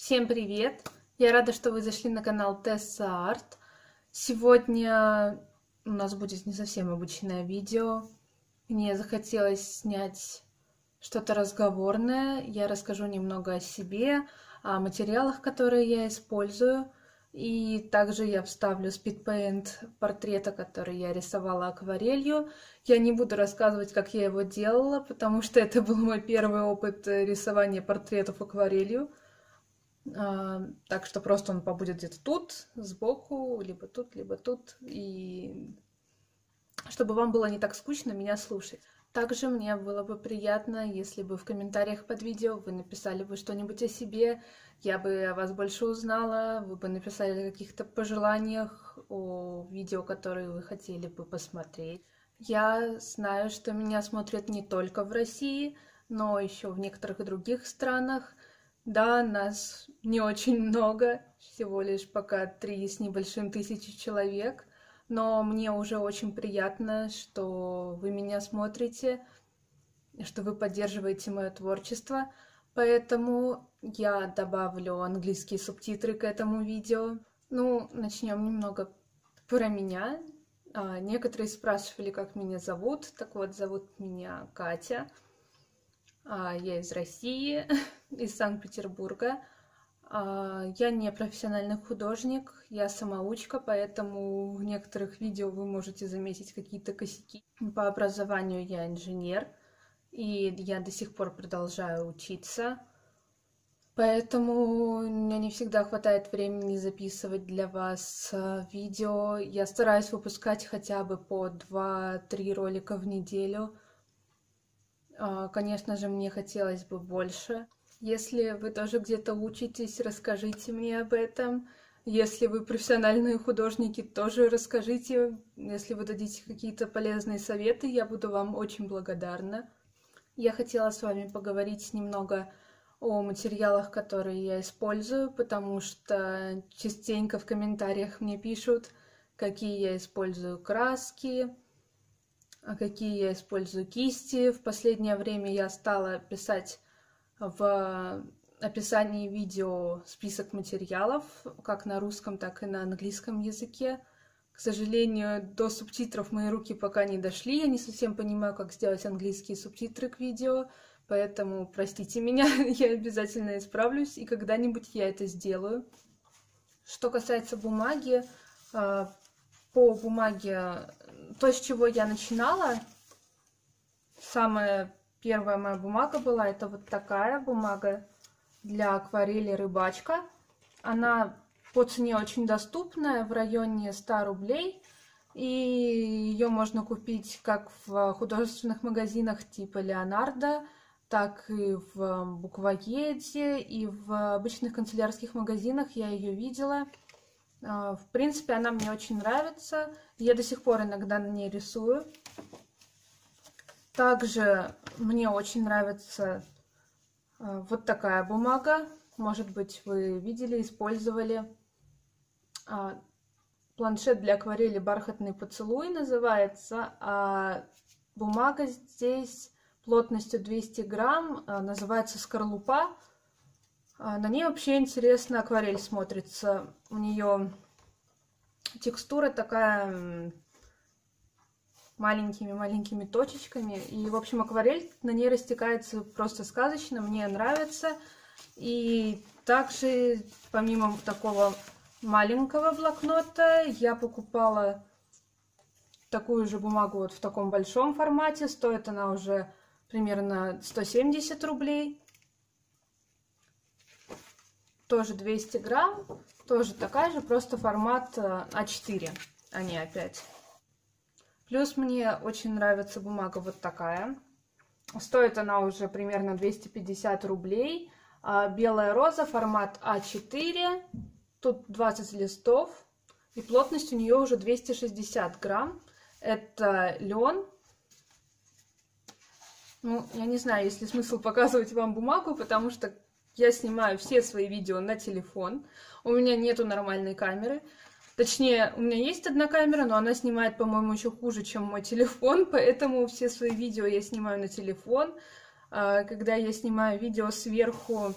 Всем привет! Я рада, что вы зашли на канал Tessa Art. Сегодня у нас будет не совсем обычное видео. Мне захотелось снять что-то разговорное. Я расскажу немного о себе, о материалах, которые я использую. И также я вставлю спидпейнт портрета, который я рисовала акварелью. Я не буду рассказывать, как я его делала, потому что это был мой первый опыт рисования портретов акварелью. Так что просто он побудет где-то тут, сбоку, либо тут, и чтобы вам было не так скучно меня слушать. Также мне было бы приятно, если бы в комментариях под видео вы написали бы что-нибудь о себе, я бы о вас больше узнала, вы бы написали о каких-то пожеланиях, о видео, которые вы хотели бы посмотреть. Я знаю, что меня смотрят не только в России, но еще в некоторых других странах. Да, нас не очень много, всего лишь пока 3 с небольшим тысячи человек, но мне уже очень приятно, что вы меня смотрите, что вы поддерживаете мое творчество, поэтому я добавлю английские субтитры к этому видео. Ну, начнем немного про меня. Некоторые спрашивали, как меня зовут. Так вот, зовут меня Катя. Я из России, из Санкт-Петербурга. Я не профессиональный художник, я самоучка, поэтому в некоторых видео вы можете заметить какие-то косяки. По образованию я инженер, и я до сих пор продолжаю учиться. Поэтому мне не всегда хватает времени записывать для вас видео. Я стараюсь выпускать хотя бы по 2-3 ролика в неделю. Конечно же, мне хотелось бы больше. Если вы тоже где-то учитесь, расскажите мне об этом. Если вы профессиональные художники, тоже расскажите. Если вы дадите какие-то полезные советы, я буду вам очень благодарна. Я хотела с вами поговорить немного о материалах, которые я использую, потому что частенько в комментариях мне пишут, какие я использую краски, какие я использую кисти. В последнее время я стала писать в описании видео список материалов, как на русском, так и на английском языке. К сожалению, до субтитров мои руки пока не дошли. Я не совсем понимаю, как сделать английские субтитры к видео, поэтому простите меня, я обязательно исправлюсь, и когда-нибудь я это сделаю. Что касается бумаги, по бумаге, то, с чего я начинала, самая первая моя бумага была, это вот такая бумага для акварели «Рыбачка». Она по цене очень доступная, в районе 100 рублей. И ее можно купить как в художественных магазинах типа Леонардо, так и в Буквоеде, и в обычных канцелярских магазинах я ее видела. В принципе, она мне очень нравится. Я до сих пор иногда на ней рисую. Также мне очень нравится вот такая бумага. Может быть, вы видели, использовали. Планшет для акварели «Бархатный поцелуй» называется. А бумага здесь плотностью 200 грамм, называется «Скорлупа». На ней вообще интересно акварель смотрится. У нее текстура такая маленькими-маленькими точечками. И, в общем, акварель на ней растекается просто сказочно. Мне нравится. И также, помимо такого маленького блокнота, я покупала такую же бумагу вот в таком большом формате. Стоит она уже примерно 170 рублей. Тоже 200 грамм. Тоже такая же, просто формат А4, а не А5. Плюс мне очень нравится бумага вот такая. Стоит она уже примерно 250 рублей. Белая роза, формат А4. Тут 20 листов. И плотность у нее уже 260 грамм. Это лен. Ну, я не знаю, есть ли смысл показывать вам бумагу, потому что я снимаю все свои видео на телефон. У меня нету нормальной камеры. Точнее, у меня есть одна камера, но она снимает, по-моему, еще хуже, чем мой телефон, поэтому все свои видео я снимаю на телефон. Когда я снимаю видео сверху,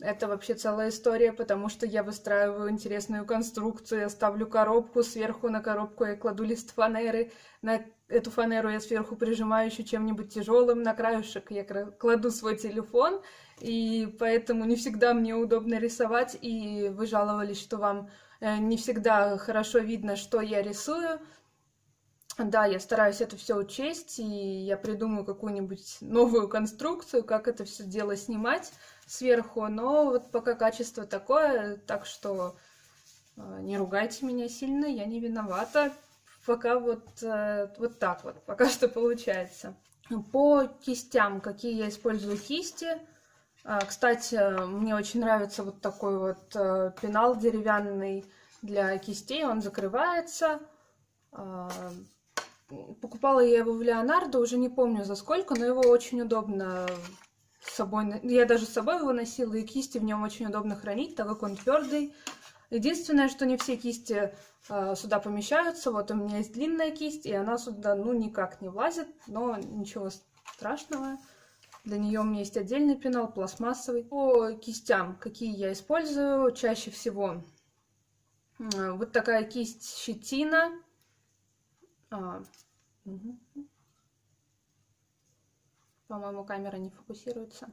Это вообще целая история, потому что я выстраиваю интересную конструкцию, я ставлю коробку, сверху на коробку я кладу лист фанеры, на эту фанеру я сверху прижимаю еще чем-нибудь тяжелым, на краешек я кладу свой телефон, и поэтому не всегда мне удобно рисовать, и вы жаловались, что вам не всегда хорошо видно, что я рисую. Да, я стараюсь это все учесть, и я придумаю какую-нибудь новую конструкцию, как это все дело снимать сверху, но вот пока качество такое, так что не ругайте меня сильно, я не виновата. Пока вот так вот, пока что получается. По кистям, какие я использую кисти. Кстати, мне очень нравится вот такой вот пенал деревянный для кистей, он закрывается. Покупала я его в Леонардо, уже не помню за сколько, но его очень удобно с собой. Я даже с собой его носила, и кисти в нем очень удобно хранить, так как он твердый. Единственное, что не все кисти сюда помещаются. Вот у меня есть длинная кисть, и она сюда ну никак не влазит, но ничего страшного. Для нее у меня есть отдельный пенал, пластмассовый. По кистям, какие я использую, чаще всего вот такая кисть щетина. По-моему, камера не фокусируется.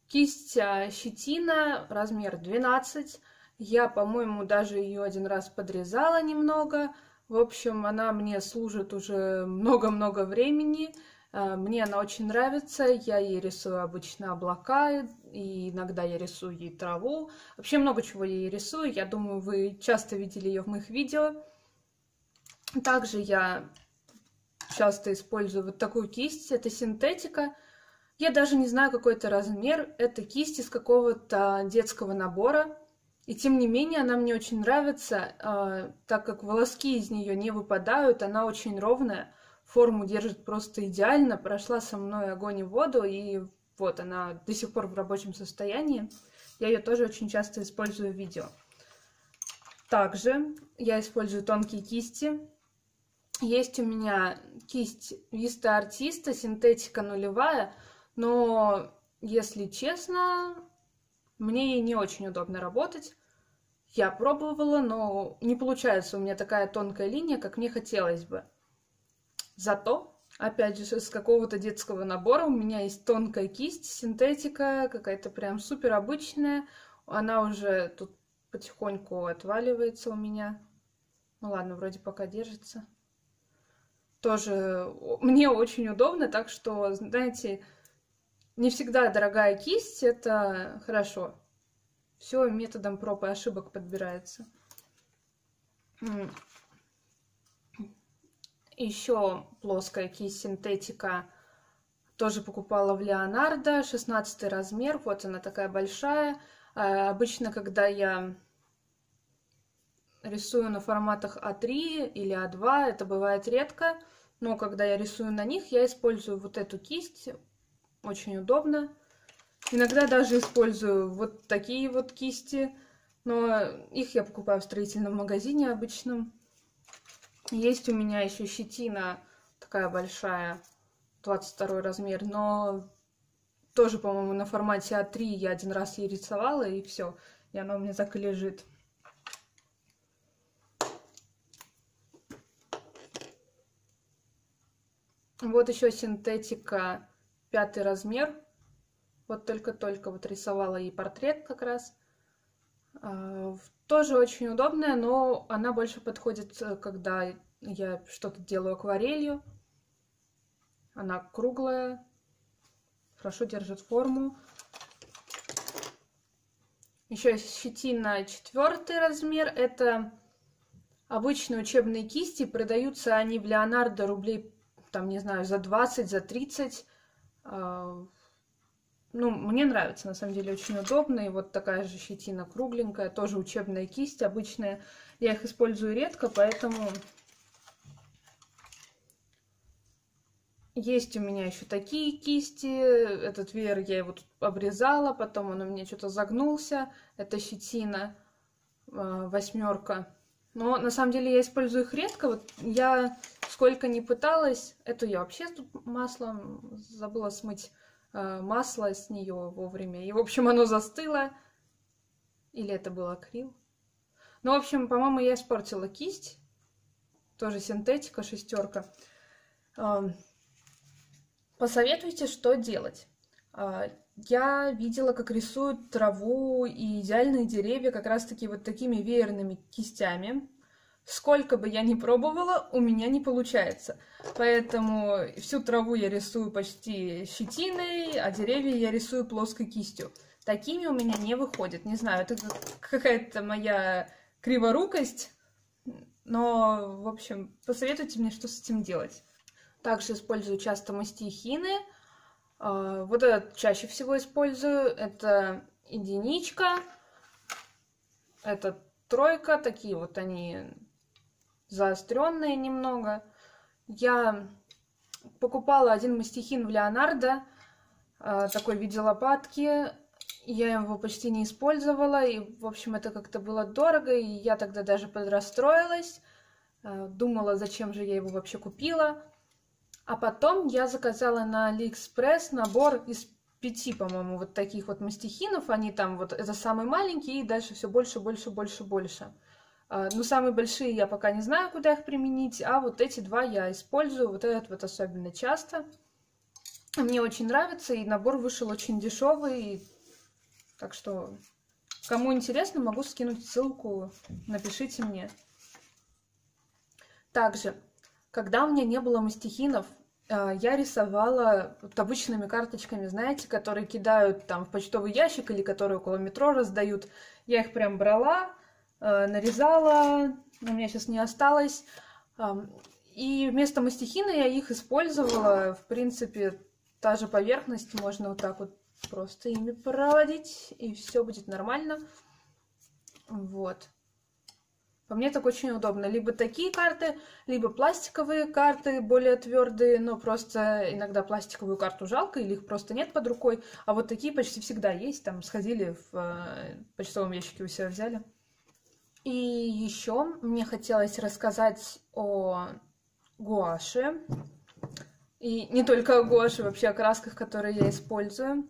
Кисть щетина, размер 12. Я, по-моему, даже ее один раз подрезала немного. В общем, она мне служит уже много-много времени. Мне она очень нравится. Я ей рисую обычно облака, и иногда я рисую ей траву. Вообще много чего я ей рисую. Я думаю, вы часто видели ее в моих видео. Также я часто использую вот такую кисть. Это синтетика. Я даже не знаю, какой это размер. Это кисть из какого-то детского набора. И тем не менее, она мне очень нравится, так как волоски из нее не выпадают. Она очень ровная. Форму держит просто идеально. Прошла со мной огонь и воду. И вот она до сих пор в рабочем состоянии. Я ее тоже очень часто использую в видео. Также я использую тонкие кисти. Есть у меня кисть Vista Artista, синтетика нулевая, но, если честно, мне ей не очень удобно работать. Я пробовала, но не получается у меня такая тонкая линия, как мне хотелось бы. Зато, опять же, с какого-то детского набора у меня есть тонкая кисть, синтетика, какая-то прям супер обычная. Она уже тут потихоньку отваливается у меня. Ну ладно, вроде пока держится. Тоже мне очень удобно, так что, знаете, не всегда дорогая кисть, это хорошо. Все методом проб и ошибок подбирается. Еще плоская кисть синтетика тоже покупала в Леонардо, 16 размер, вот она такая большая. Обычно, когда я рисую на форматах А3 или А2, это бывает редко, но когда я рисую на них, я использую вот эту кисть, очень удобно. Иногда даже использую вот такие вот кисти, но их я покупаю в строительном магазине обычном. Есть у меня еще щетина такая большая, 22 размер, но тоже, по-моему, на формате А3 я один раз ей рисовала, и все, и она у меня так и лежит. Вот еще синтетика 5 размер. Вот только-только вот рисовала ей портрет как раз. Тоже очень удобная, но она больше подходит, когда я что-то делаю акварелью. Она круглая, хорошо держит форму. Еще есть щетина 4 размер. Это обычные учебные кисти. Продаются они в Леонардо рублей, там, не знаю, за 20, за 30. Ну, мне нравится, на самом деле, очень удобно. И вот такая же щетина кругленькая, тоже учебная кисть обычная. Я их использую редко, поэтому... Есть у меня еще такие кисти. Этот веер я его тут обрезала, потом он у меня что-то загнулся. Это щетина 8. Но на самом деле я использую их редко. Вот я сколько не пыталась, эту я вообще тут маслом забыла смыть. масло с нее вовремя. И, в общем, оно застыло. Или это был акрил? Ну, в общем, по-моему, я испортила кисть. Тоже синтетика, 6. Посоветуйте, что делать. Я видела, как рисуют траву и идеальные деревья как раз-таки вот такими веерными кистями. Сколько бы я ни пробовала, у меня не получается. Поэтому всю траву я рисую почти щетиной, а деревья я рисую плоской кистью. Такими у меня не выходит. Не знаю, это какая-то моя криворукость. Но, в общем, посоветуйте мне, что с этим делать. Также использую часто мастихины. Вот этот чаще всего использую. Это единичка. Это 3. Такие вот они заостренные немного. Я покупала один мастихин в Леонардо. Такой в виде лопатки. Я его почти не использовала. И, в общем, это как-то было дорого. И я тогда даже подрастроилась. Думала, зачем же я его вообще купила. А потом я заказала на Алиэкспресс набор из 5, по-моему, вот таких вот мастихинов. Они там вот, это самый маленький, и дальше все больше, больше, больше, больше. Ну, самые большие я пока не знаю, куда их применить, а вот эти 2 я использую, вот этот вот особенно часто. Мне очень нравится, и набор вышел очень дешевый. Так что, кому интересно, могу скинуть ссылку, напишите мне. Также, когда у меня не было мастихинов, я рисовала вот обычными карточками, знаете, которые кидают там в почтовый ящик или которые около метро раздают. Я их прям брала, нарезала, у меня сейчас не осталось. И вместо мастихина я их использовала. В принципе, та же поверхность, можно вот так вот просто ими проводить, и все будет нормально. Вот. По мне так очень удобно. Либо такие карты, либо пластиковые карты, более твердые, но просто иногда пластиковую карту жалко, или их просто нет под рукой. А вот такие почти всегда есть. Там сходили в почтовом ящике, у себя взяли. И еще мне хотелось рассказать о гуаше. И не только о гуаше, вообще о красках, которые я использую.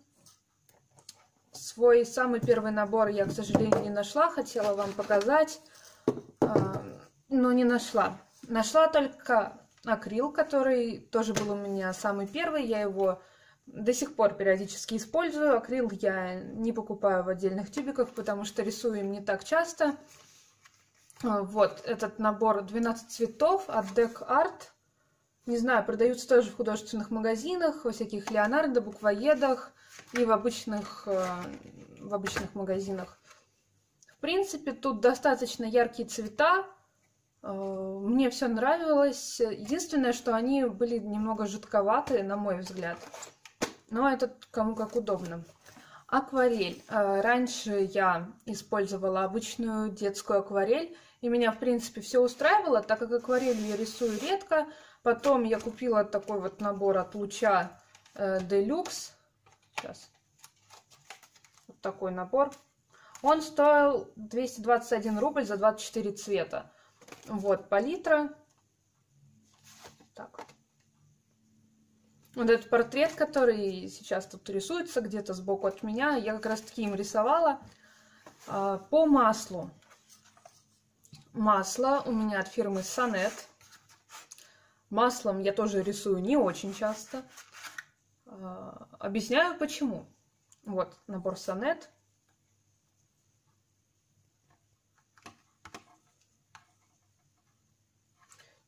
Свой самый первый набор я, к сожалению, не нашла. Хотела вам показать. Но не нашла. Нашла только акрил, который тоже был у меня самый первый. Я его до сих пор периодически использую. Акрил я не покупаю в отдельных тюбиках, потому что рисую им не так часто. Вот этот набор 12 цветов от Deck Art. Не знаю, продаются тоже в художественных магазинах, во всяких Леонардо, буквоедах и в обычных магазинах. В принципе, тут достаточно яркие цвета. Мне все нравилось. Единственное, что они были немного жидковатые, на мой взгляд. Но это кому как удобно. Акварель. Раньше я использовала обычную детскую акварель. И меня, в принципе, все устраивало, так как акварелью я рисую редко. Потом я купила такой вот набор от Луча Deluxe. Сейчас. Вот такой набор. Он стоил 221 рубль за 24 цвета. Вот, палитра. Так. Вот этот портрет, который сейчас тут рисуется где-то сбоку от меня, я как раз таки им рисовала. По маслу. Масло у меня от фирмы Sonnet. Маслом я тоже рисую не очень часто. Объясняю почему. Вот набор Sonnet.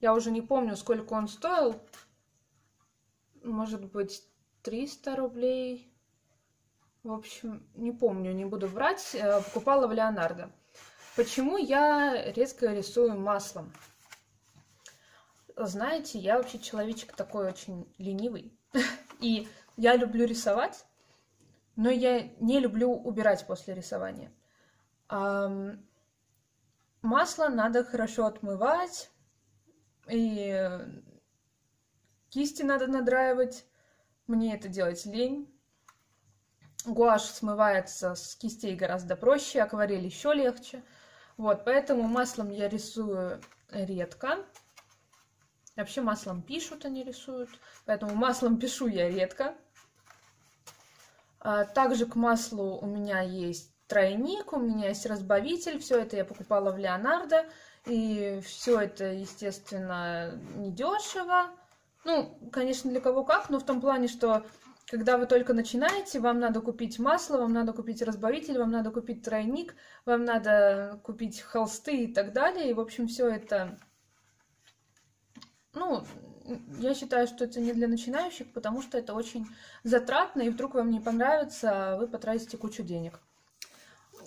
Я уже не помню, сколько он стоил. Может быть, 300 рублей. В общем, не помню, не буду врать. Покупала в Леонардо. Почему я редко рисую маслом? Знаете, я вообще человечек такой очень ленивый. И я люблю рисовать, но я не люблю убирать после рисования. Масло надо хорошо отмывать. И кисти надо надраивать. Мне это делать лень. Гуашь смывается с кистей гораздо проще, акварель еще легче. Вот, поэтому маслом я рисую редко. Вообще маслом пишут, а не рисуют. Поэтому маслом пишу я редко. Также к маслу у меня есть тройник, у меня есть разбавитель. Все это я покупала в Леонардо. И все это, естественно, недешево. Ну, конечно, для кого как, но в том плане, что когда вы только начинаете, вам надо купить масло, вам надо купить разбавитель, вам надо купить тройник, вам надо купить холсты и так далее. И, в общем, все это... Ну, я считаю, что это не для начинающих, потому что это очень затратно, и вдруг вам не понравится, вы потратите кучу денег.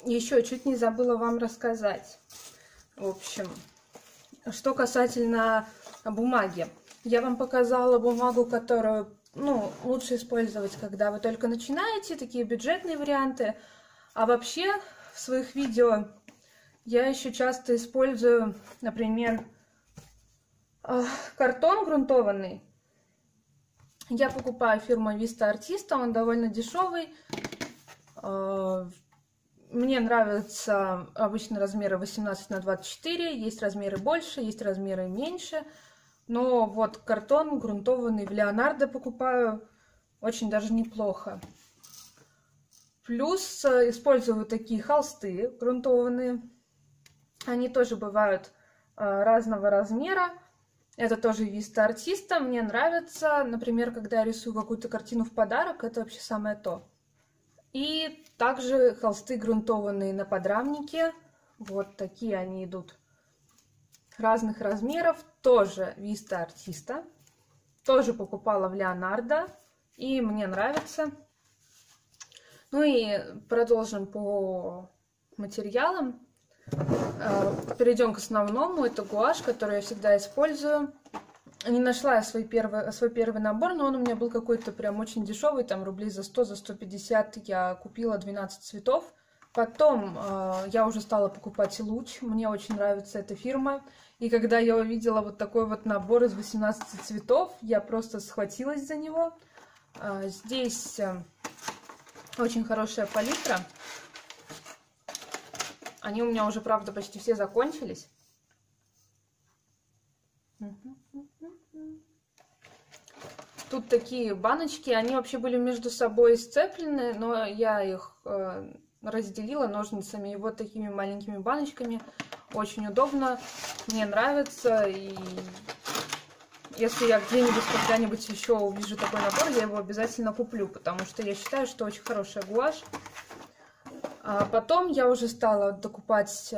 Еще чуть не забыла вам рассказать. В общем, что касательно бумаги. Я вам показала бумагу, которую, ну, лучше использовать, когда вы только начинаете, такие бюджетные варианты. А вообще, в своих видео я еще часто использую, например, картон грунтованный. Я покупаю фирму Vista Artista, он довольно дешевый. Мне нравятся обычно размеры 18 на 24, есть размеры больше, есть размеры меньше. Но вот картон грунтованный в Леонардо покупаю, очень даже неплохо. Плюс использую вот такие холсты грунтованные. Они тоже бывают разного размера. Это тоже Vista Artista, мне нравится. Например, когда я рисую какую-то картину в подарок, это вообще самое то. И также холсты грунтованные на подрамнике. Вот такие они идут. Разных размеров. Тоже Vista Artista. Тоже покупала в Леонардо. И мне нравится. Ну и продолжим по материалам. Перейдем к основному. Это гуашь, который я всегда использую. Не нашла я свой первый набор, но он у меня был какой-то прям очень дешевый, там рублей за 100, за 150. Я купила 12 цветов. Потом я уже стала покупать луч. Мне очень нравится эта фирма. И когда я увидела вот такой вот набор из 18 цветов, я просто схватилась за него. Здесь очень хорошая палитра. Они у меня уже, правда, почти все закончились. Тут такие баночки, они вообще были между собой сцеплены, но я их разделила ножницами и вот такими маленькими баночками. Очень удобно, мне нравится, и если я где-нибудь когда-нибудь еще увижу такой набор, я его обязательно куплю, потому что я считаю, что очень хорошая гуашь. А потом я уже стала докупать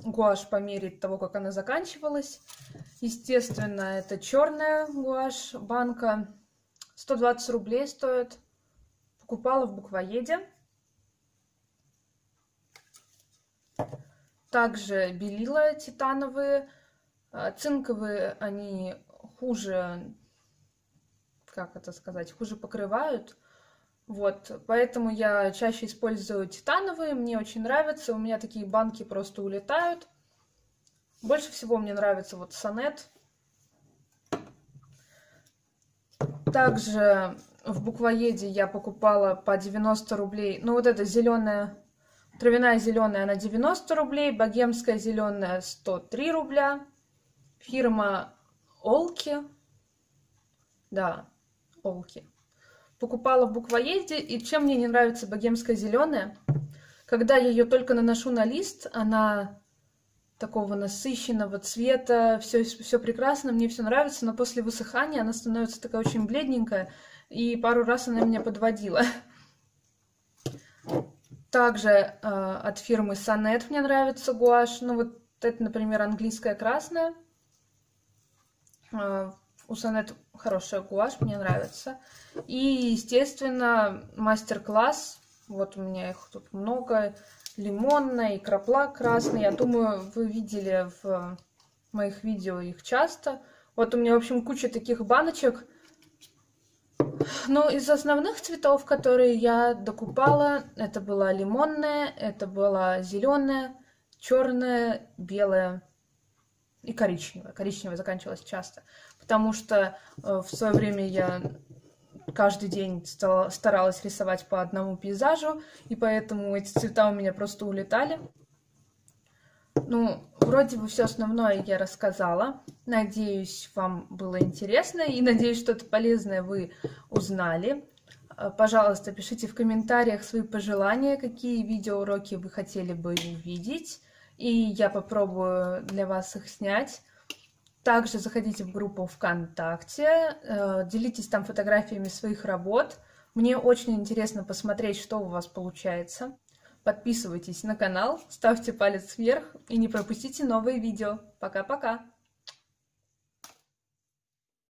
гуашь по мере того, как она заканчивалась. Естественно, это черная гуашь, банка, 120 рублей стоит. Покупала в буквоеде. Также белила титановые, цинковые они хуже, как это сказать, хуже покрывают. Вот, поэтому я чаще использую титановые, мне очень нравится, у меня такие банки просто улетают. Больше всего мне нравится вот сонет. Также в буквоеде я покупала по 90 рублей, ну вот эта зеленая, травяная зеленая, она 90 рублей, богемская зеленая 103 рубля. Фирма Олки, да, Олки. Покупала в буквоеде, и чем мне не нравится богемская зеленая, когда я ее только наношу на лист, она такого насыщенного цвета, все прекрасно, мне все нравится, но после высыхания она становится такая очень бледненькая, и пару раз она меня подводила. Также от фирмы Sonnet мне нравится гуашь, ну вот это, например, английская красная. У Sonnet хорошая гуашь, мне нравится. И, естественно, мастер-класс. Вот у меня их тут много. Лимонная и крапла красный. Я думаю, вы видели в моих видео их часто. Вот у меня, в общем, куча таких баночек. Но из основных цветов, которые я докупала, это была лимонная, это была зеленая, черная, белая и коричневая. Коричневая заканчивалась часто, потому что в свое время я каждый день старалась рисовать по одному пейзажу, и поэтому эти цвета у меня просто улетали. Ну, вроде бы все основное я рассказала. Надеюсь, вам было интересно, и надеюсь, что-то полезное вы узнали. Пожалуйста, пишите в комментариях свои пожелания, какие видеоуроки вы хотели бы увидеть, и я попробую для вас их снять. Также заходите в группу ВКонтакте, делитесь там фотографиями своих работ. Мне очень интересно посмотреть, что у вас получается. Подписывайтесь на канал, ставьте палец вверх и не пропустите новые видео. Пока-пока!